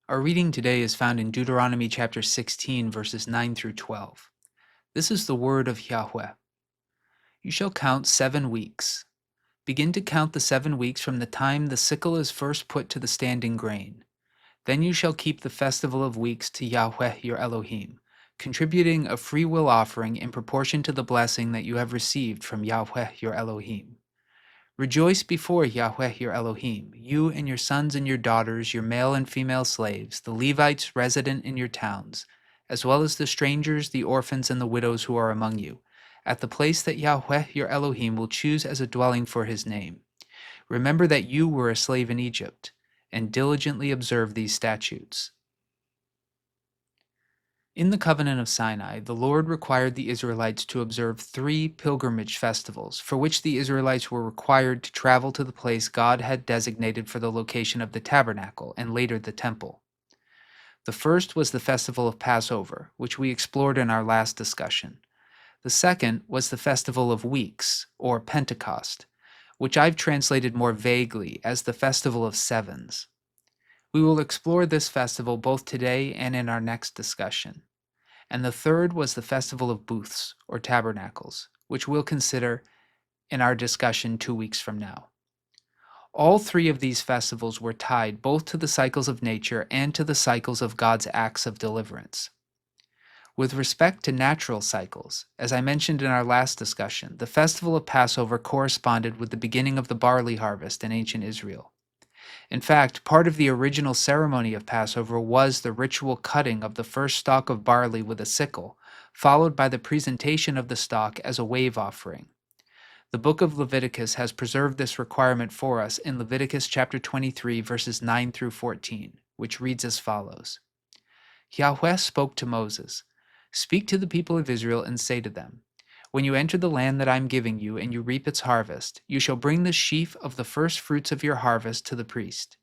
Our reading today is found in Deuteronomy chapter 16, verses 9 through 12. This is the word of Yahweh. You shall count 7 weeks. Begin to count the 7 weeks from the time the sickle is first put to the standing grain. Then you shall keep the festival of weeks to Yahweh your Elohim, contributing a freewill offering in proportion to the blessing that you have received from Yahweh your Elohim. Rejoice before Yahweh your Elohim, you and your sons and your daughters, your male and female slaves, the Levites resident in your towns, as well as the strangers, the orphans, and the widows who are among you, at the place that Yahweh your Elohim will choose as a dwelling for his name. Remember that you were a slave in Egypt, and diligently observe these statutes. In the covenant of Sinai, the Lord required the Israelites to observe 3 pilgrimage festivals, for which the Israelites were required to travel to the place God had designated for the location of the tabernacle and later the temple. The first was the festival of Passover, which we explored in our last discussion. The second was the festival of weeks, or Pentecost, which I've translated more vaguely as the festival of sevens. We will explore this festival both today and in our next discussion. And the third was the festival of booths, or tabernacles, which we'll consider in our discussion 2 weeks from now. All 3 of these festivals were tied both to the cycles of nature and to the cycles of God's acts of deliverance. With respect to natural cycles, as I mentioned in our last discussion, the festival of Passover corresponded with the beginning of the barley harvest in ancient Israel. In fact, part of the original ceremony of Passover was the ritual cutting of the first stalk of barley with a sickle, followed by the presentation of the stalk as a wave offering. The book of Leviticus has preserved this requirement for us in Leviticus chapter 23, verses 9 through 14, which reads as follows. Yahweh spoke to Moses, "Speak to the people of Israel and say to them, when you enter the land that I am giving you and you reap its harvest, you shall bring the sheaf of the first fruits of your harvest to the priest.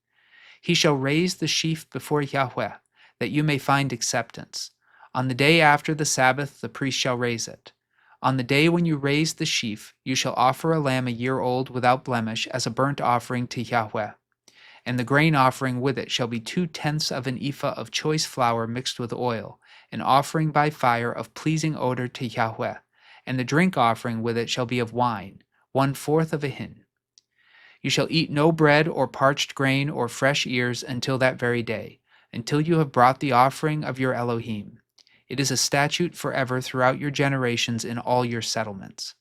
He shall raise the sheaf before Yahweh, that you may find acceptance. On the day after the Sabbath the priest shall raise it. On the day when you raise the sheaf, you shall offer a lamb a year old without blemish as a burnt offering to Yahweh. And the grain offering with it shall be 2/10 of an ephah of choice flour mixed with oil, an offering by fire of pleasing odor to Yahweh. And the drink offering with it shall be of wine, 1/4 of a hin. You shall eat no bread or parched grain or fresh ears until that very day, until you have brought the offering of your Elohim. It is a statute forever throughout your generations in all your settlements."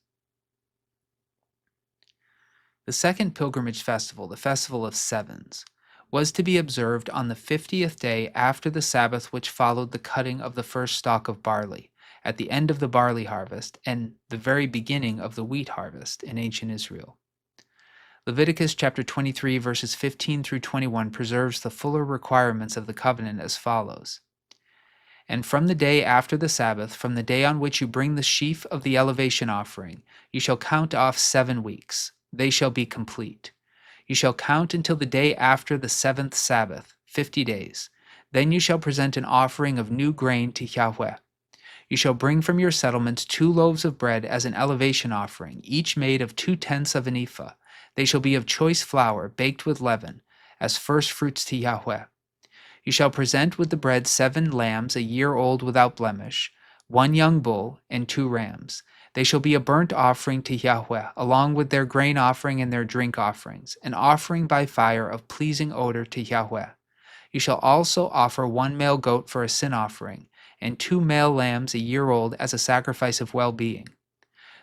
The second pilgrimage festival, the Festival of Sevens, was to be observed on the 50th day after the Sabbath which followed the cutting of the first stalk of barley, at the end of the barley harvest and the very beginning of the wheat harvest in ancient Israel. Leviticus chapter 23, verses 15 through 21 preserves the fuller requirements of the covenant as follows. And from the day after the Sabbath, from the day on which you bring the sheaf of the elevation offering, you shall count off 7 weeks. They shall be complete. You shall count until the day after the 7th Sabbath, 50 days. Then you shall present an offering of new grain to Yahweh. You shall bring from your settlements 2 loaves of bread as an elevation offering, each made of 2/10 of an ephah. They shall be of choice flour, baked with leaven, as first fruits to Yahweh. You shall present with the bread 7 lambs a year old without blemish, 1 young bull, and 2 rams. They shall be a burnt offering to Yahweh, along with their grain offering and their drink offerings, an offering by fire of pleasing odor to Yahweh. You shall also offer 1 male goat for a sin offering, and 2 male lambs a year old as a sacrifice of well-being.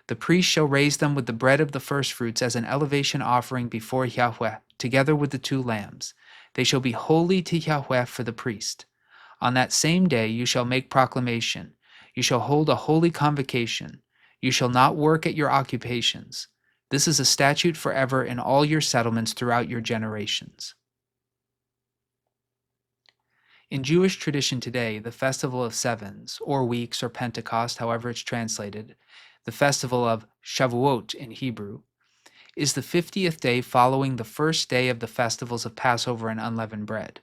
The priest shall raise them with the bread of the firstfruits as an elevation offering before Yahweh, together with the 2 lambs. They shall be holy to Yahweh for the priest. On that same day you shall make proclamation. You shall hold a holy convocation. You shall not work at your occupations. This is a statute forever in all your settlements throughout your generations. In Jewish tradition today, the Festival of Sevens, or Weeks, or Pentecost, however it's translated, the festival of Shavuot in Hebrew, is the 50th day following the first day of the festivals of Passover and unleavened bread.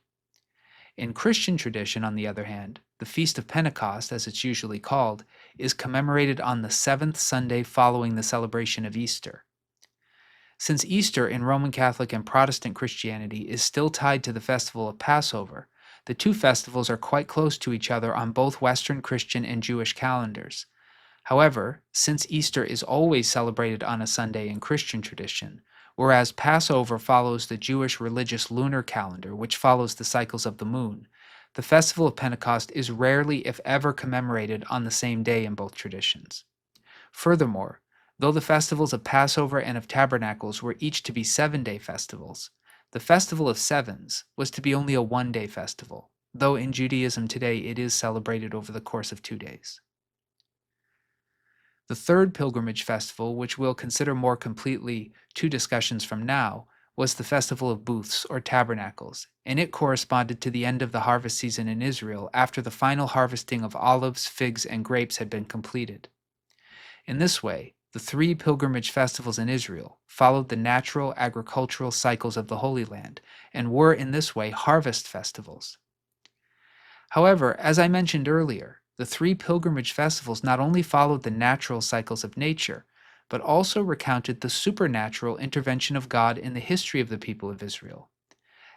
In Christian tradition, on the other hand, the Feast of Pentecost, as it's usually called, is commemorated on the 7th Sunday following the celebration of Easter. Since Easter in Roman Catholic and Protestant Christianity is still tied to the festival of Passover, The two festivals are quite close to each other on both Western Christian and Jewish calendars. However, since Easter is always celebrated on a Sunday in Christian tradition, whereas Passover follows the Jewish religious lunar calendar, which follows the cycles of the moon, the festival of Pentecost is rarely, if ever, commemorated on the same day in both traditions. Furthermore, though the festivals of Passover and of Tabernacles were each to be 7-day festivals, the Festival of Sevens was to be only a 1-day festival, though in Judaism today it is celebrated over the course of 2 days. The third pilgrimage festival, which we'll consider more completely 2 discussions from now, was the Festival of Booths or Tabernacles, and it corresponded to the end of the harvest season in Israel after the final harvesting of olives, figs, and grapes had been completed. In this way, the 3 pilgrimage festivals in Israel followed the natural agricultural cycles of the Holy Land and were in this way harvest festivals. However, as I mentioned earlier, the 3 pilgrimage festivals not only followed the natural cycles of nature, but also recounted the supernatural intervention of God in the history of the people of Israel.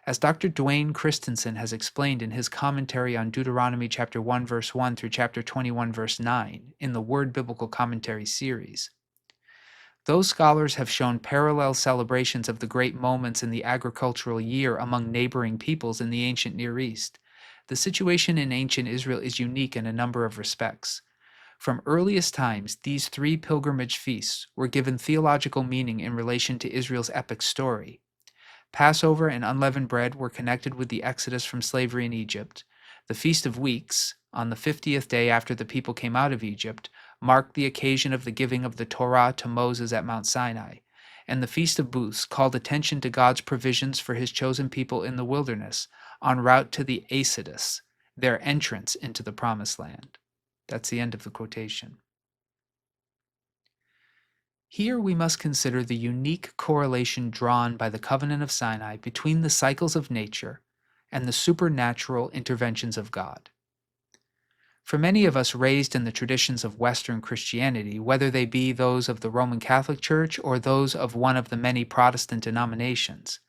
As Dr. Dwayne Christensen has explained in his commentary on Deuteronomy chapter 1 verse 1 through chapter 21 verse 9 in the Word Biblical Commentary series, those scholars have shown parallel celebrations of the great moments in the agricultural year among neighboring peoples in the ancient Near East. The situation in ancient Israel is unique in a number of respects. From earliest times, these 3 pilgrimage feasts were given theological meaning in relation to Israel's epic story. Passover and unleavened bread were connected with the exodus from slavery in Egypt. The Feast of Weeks, on the 50th day after the people came out of Egypt, marked the occasion of the giving of the Torah to Moses at Mount Sinai, and the Feast of Booths called attention to God's provisions for his chosen people in the wilderness, en route to the Exodus, their entrance into the Promised Land. That's the end of the quotation. Here we must consider the unique correlation drawn by the Covenant of Sinai between the cycles of nature and the supernatural interventions of God. For many of us raised in the traditions of Western Christianity, whether they be those of the Roman Catholic Church or those of one of the many Protestant denominations,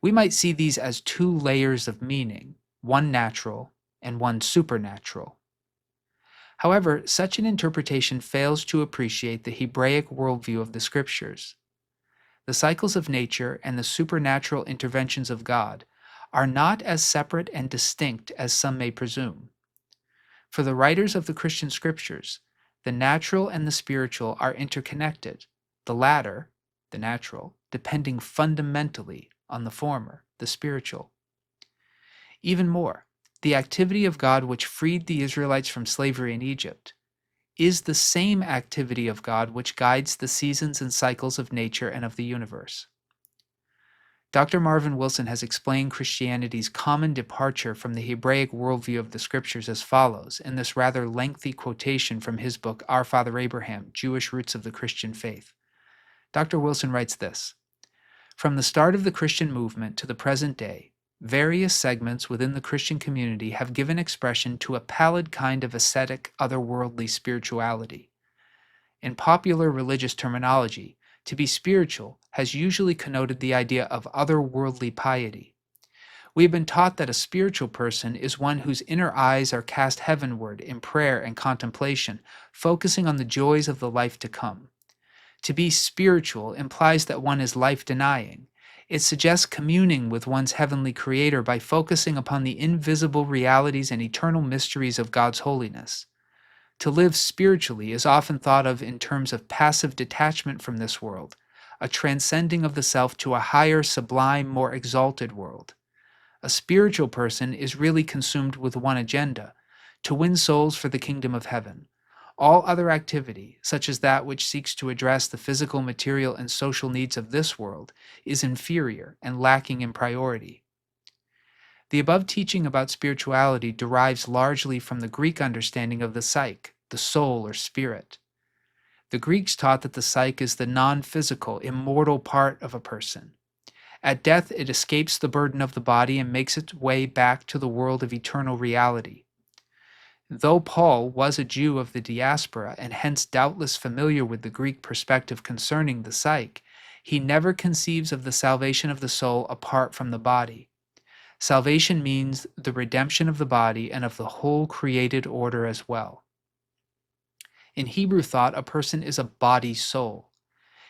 we might see these as 2 layers of meaning, one natural and one supernatural. However, such an interpretation fails to appreciate the Hebraic worldview of the Scriptures. The cycles of nature and the supernatural interventions of God are not as separate and distinct as some may presume. For the writers of the Christian Scriptures, the natural and the spiritual are interconnected, the latter, the natural, depending fundamentally on the former, the spiritual. Even more, the activity of God which freed the Israelites from slavery in Egypt is the same activity of God which guides the seasons and cycles of nature and of the universe. Dr. Marvin Wilson has explained Christianity's common departure from the Hebraic worldview of the Scriptures as follows in this rather lengthy quotation from his book, Our Father Abraham, Jewish Roots of the Christian Faith. Dr. Wilson writes this: "From the start of the Christian movement to the present day, various segments within the Christian community have given expression to a pallid kind of ascetic, otherworldly spirituality. In popular religious terminology, to be spiritual has usually connoted the idea of otherworldly piety. We have been taught that a spiritual person is one whose inner eyes are cast heavenward in prayer and contemplation, focusing on the joys of the life to come. To be spiritual implies that one is life-denying. It suggests communing with one's heavenly Creator by focusing upon the invisible realities and eternal mysteries of God's holiness. To live spiritually is often thought of in terms of passive detachment from this world, a transcending of the self to a higher, sublime, more exalted world. A spiritual person is really consumed with one agenda: to win souls for the kingdom of heaven. All other activity, such as that which seeks to address the physical, material, and social needs of this world, is inferior and lacking in priority." The above teaching about spirituality derives largely from the Greek understanding of the psyche, the soul or spirit. The Greeks taught that the psyche is the non-physical, immortal part of a person. At death, it escapes the burden of the body and makes its way back to the world of eternal reality. Though Paul was a Jew of the diaspora and hence doubtless familiar with the Greek perspective concerning the psyche, he never conceives of the salvation of the soul apart from the body. Salvation means the redemption of the body and of the whole created order as well. In Hebrew thought, a person is a body soul.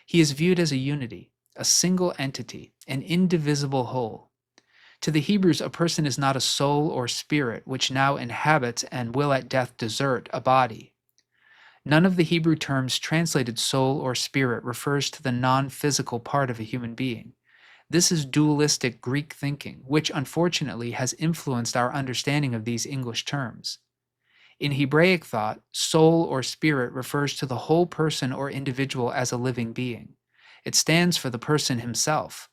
He is viewed as a unity, a single entity, an indivisible whole. To the Hebrews, a person is not a soul or spirit which now inhabits and will at death desert a body. None of the Hebrew terms translated soul or spirit refers to the non-physical part of a human being. This is dualistic Greek thinking, which unfortunately has influenced our understanding of these English terms. In Hebraic thought, soul or spirit refers to the whole person or individual as a living being. It stands for the person himself.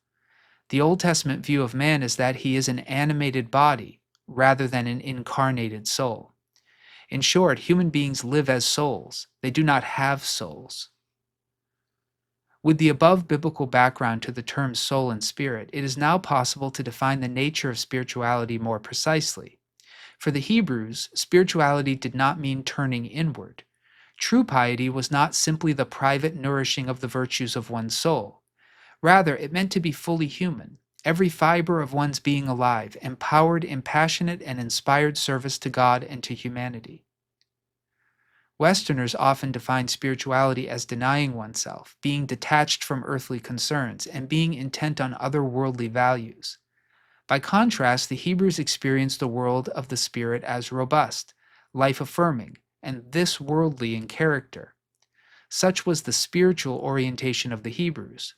The Old Testament view of man is that he is an animated body rather than an incarnated soul. In short, human beings live as souls. They do not have souls. With the above biblical background to the terms soul and spirit, it is now possible to define the nature of spirituality more precisely. For the Hebrews, spirituality did not mean turning inward. True piety was not simply the private nourishing of the virtues of one's soul. Rather, it meant to be fully human, every fiber of one's being alive, empowered in passionate and inspired service to God and to humanity. Westerners often define spirituality as denying oneself, being detached from earthly concerns, and being intent on otherworldly values. By contrast, the Hebrews experienced the world of the Spirit as robust, life-affirming, and this worldly in character. Such was the spiritual orientation of the Hebrews.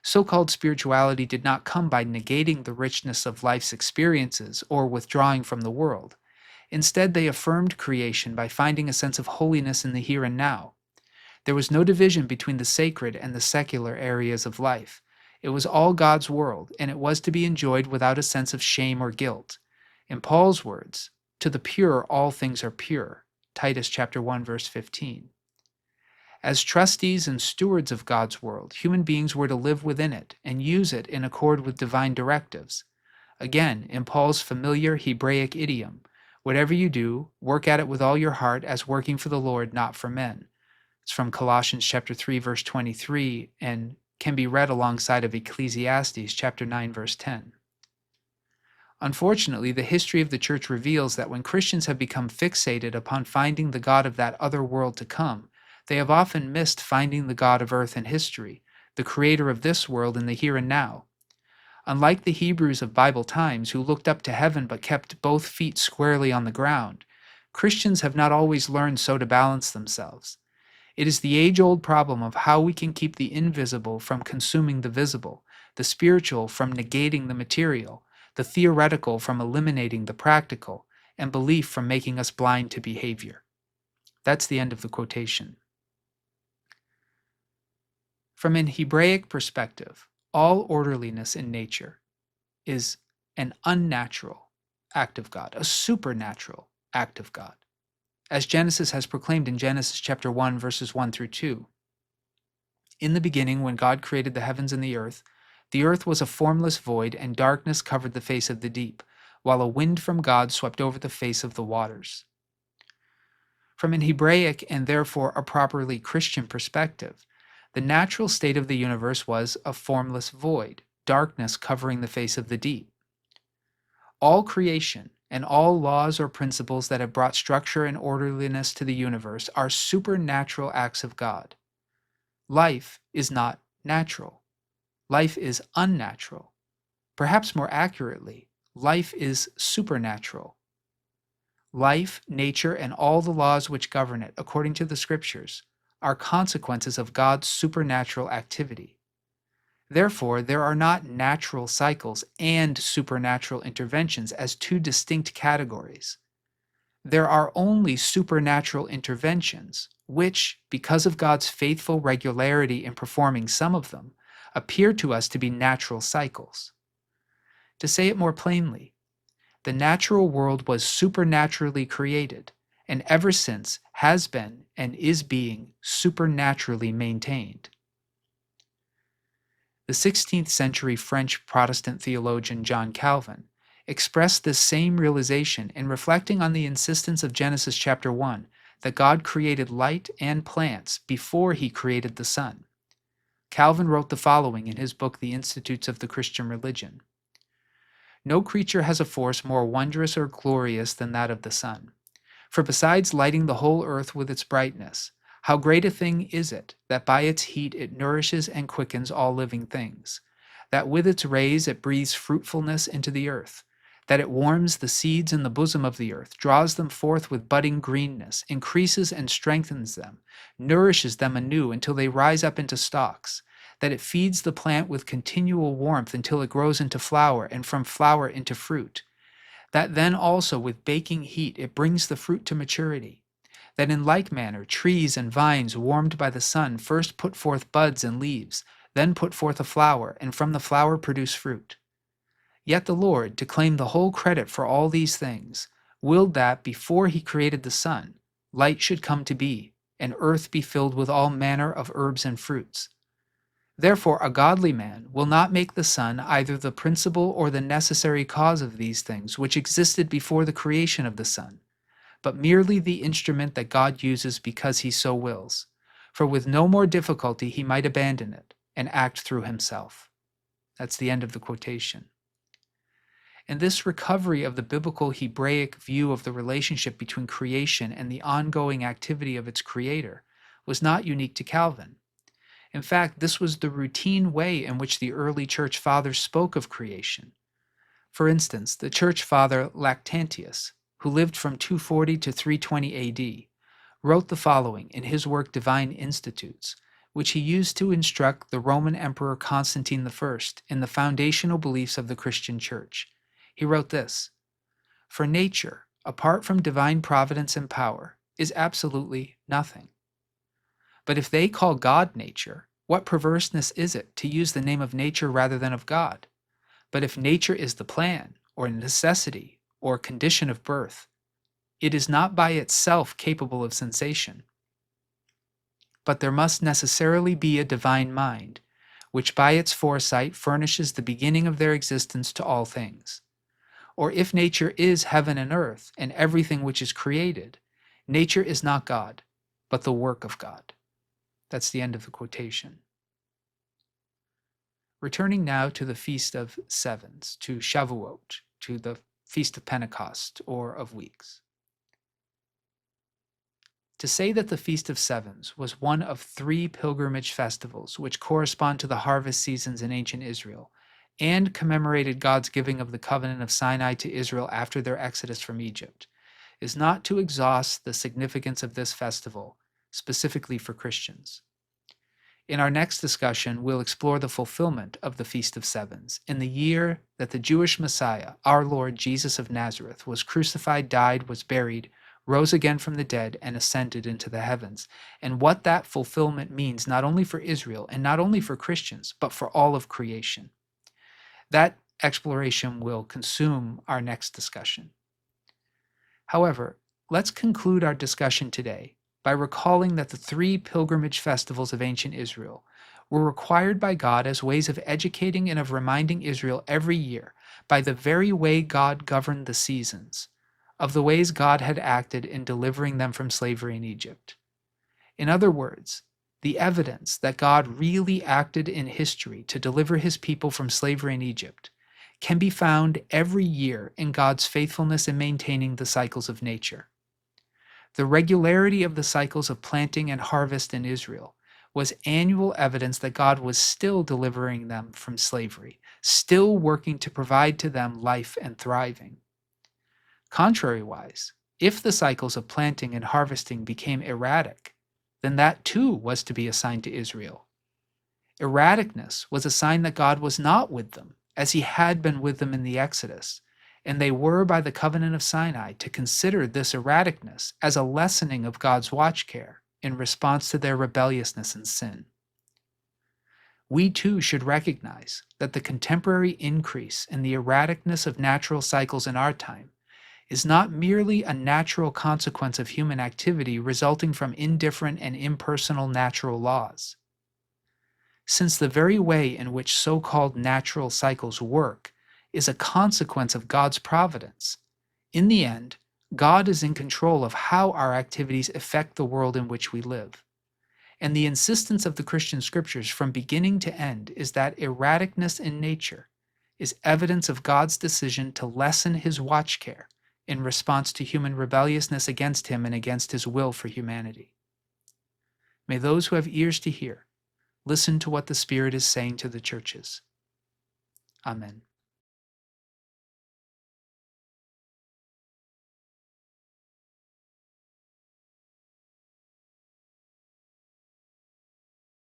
So-called spirituality did not come by negating the richness of life's experiences or withdrawing from the world. Instead, they affirmed creation by finding a sense of holiness in the here and now. There was no division between the sacred and the secular areas of life. It was all God's world, and it was to be enjoyed without a sense of shame or guilt. In Paul's words, "To the pure all things are pure," Titus chapter 1, verse 15. As trustees and stewards of God's world, human beings were to live within it and use it in accord with divine directives. Again, in Paul's familiar Hebraic idiom, "Whatever you do, work at it with all your heart as working for the Lord, not for men." It's from Colossians chapter 3, verse 23, and can be read alongside of Ecclesiastes chapter 9, verse 10. Unfortunately, the history of the church reveals that when Christians have become fixated upon finding the God of that other world to come, they have often missed finding the God of earth and history, the creator of this world in the here and now. Unlike the Hebrews of Bible times who looked up to heaven but kept both feet squarely on the ground, Christians have not always learned so to balance themselves. It is the age-old problem of how we can keep the invisible from consuming the visible, the spiritual from negating the material, the theoretical from eliminating the practical, and belief from making us blind to behavior. That's the end of the quotation. From an Hebraic perspective, all orderliness in nature is an unnatural act of God, a supernatural act of God, as Genesis has proclaimed in Genesis chapter 1, verses 1 through 2. In the beginning, when God created the heavens and the earth was a formless void, and darkness covered the face of the deep, while a wind from God swept over the face of the waters. From an Hebraic and therefore a properly Christian perspective, the natural state of the universe was a formless void, darkness covering the face of the deep. All creation and all laws or principles that have brought structure and orderliness to the universe are supernatural acts of God. Life is not natural. Life is unnatural. Perhaps more accurately, life is supernatural. Life, nature, and all the laws which govern it, according to the Scriptures, are consequences of God's supernatural activity. Therefore, there are not natural cycles and supernatural interventions as two distinct categories. There are only supernatural interventions, which, because of God's faithful regularity in performing some of them, appear to us to be natural cycles. To say it more plainly, the natural world was supernaturally created, and ever since has been and is being supernaturally maintained. The 16th century French Protestant theologian John Calvin expressed this same realization in reflecting on the insistence of Genesis chapter 1 that God created light and plants before he created the sun. Calvin wrote the following in his book, The Institutes of the Christian Religion. No creature has a force more wondrous or glorious than that of the sun. For besides lighting the whole earth with its brightness, how great a thing is it that by its heat it nourishes and quickens all living things, that with its rays it breathes fruitfulness into the earth, that it warms the seeds in the bosom of the earth, draws them forth with budding greenness, increases and strengthens them, nourishes them anew until they rise up into stalks, that it feeds the plant with continual warmth until it grows into flower, and from flower into fruit, that then also with baking heat it brings the fruit to maturity, that in like manner trees and vines warmed by the sun first put forth buds and leaves, then put forth a flower, and from the flower produce fruit. Yet the Lord, to claim the whole credit for all these things, willed that before he created the sun, light should come to be, and earth be filled with all manner of herbs and fruits. Therefore, a godly man will not make the sun either the principal or the necessary cause of these things which existed before the creation of the sun, but merely the instrument that God uses because he so wills, for with no more difficulty he might abandon it and act through himself. That's the end of the quotation. And this recovery of the biblical Hebraic view of the relationship between creation and the ongoing activity of its creator was not unique to Calvin. In fact, this was the routine way in which the early church fathers spoke of creation. For instance, the church father Lactantius, who lived from 240 to 320 AD, wrote the following in his work Divine Institutes, which he used to instruct the Roman Emperor Constantine I in the foundational beliefs of the Christian Church. He wrote this: "For nature, apart from divine providence and power, is absolutely nothing. But if they call God nature, what perverseness is it to use the name of nature rather than of God? But if nature is the plan, or necessity, or condition of birth, it is not by itself capable of sensation. But there must necessarily be a divine mind, which by its foresight furnishes the beginning of their existence to all things. Or if nature is heaven and earth, and everything which is created, nature is not God, but the work of God." That's the end of the quotation. Returning now to the Feast of Sevens, to Shavuot, to the Feast of Pentecost, or of Weeks. To say that the Feast of Sevens was one of 3 pilgrimage festivals which correspond to the harvest seasons in ancient Israel, and commemorated God's giving of the covenant of Sinai to Israel after their exodus from Egypt, is not to exhaust the significance of this festival, specifically for Christians. In our next discussion, we'll explore the fulfillment of the Feast of Sevens in the year that the Jewish Messiah, our Lord Jesus of Nazareth, was crucified, died, was buried, rose again from the dead, and ascended into the heavens, and what that fulfillment means not only for Israel and not only for Christians, but for all of creation. That exploration will consume our next discussion. However, let's conclude our discussion today by recalling that the 3 pilgrimage festivals of ancient Israel were required by God as ways of educating and of reminding Israel every year, by the very way God governed the seasons, of the ways God had acted in delivering them from slavery in Egypt. In other words, the evidence that God really acted in history to deliver his people from slavery in Egypt can be found every year in God's faithfulness in maintaining the cycles of nature. The regularity of the cycles of planting and harvest in Israel was annual evidence that God was still delivering them from slavery, still working to provide to them life and thriving. Contrariwise, if the cycles of planting and harvesting became erratic, then that too was to be assigned to Israel. Erraticness was a sign that God was not with them, as he had been with them in the Exodus, and they were by the covenant of Sinai to consider this erraticness as a lessening of God's watch care in response to their rebelliousness and sin. We too should recognize that the contemporary increase in the erraticness of natural cycles in our time is not merely a natural consequence of human activity resulting from indifferent and impersonal natural laws. Since the very way in which so-called natural cycles work is a consequence of God's providence, in the end, God is in control of how our activities affect the world in which we live. And the insistence of the Christian scriptures from beginning to end is that erraticness in nature is evidence of God's decision to lessen his watch care in response to human rebelliousness against him and against his will for humanity. May those who have ears to hear listen to what the Spirit is saying to the churches. Amen.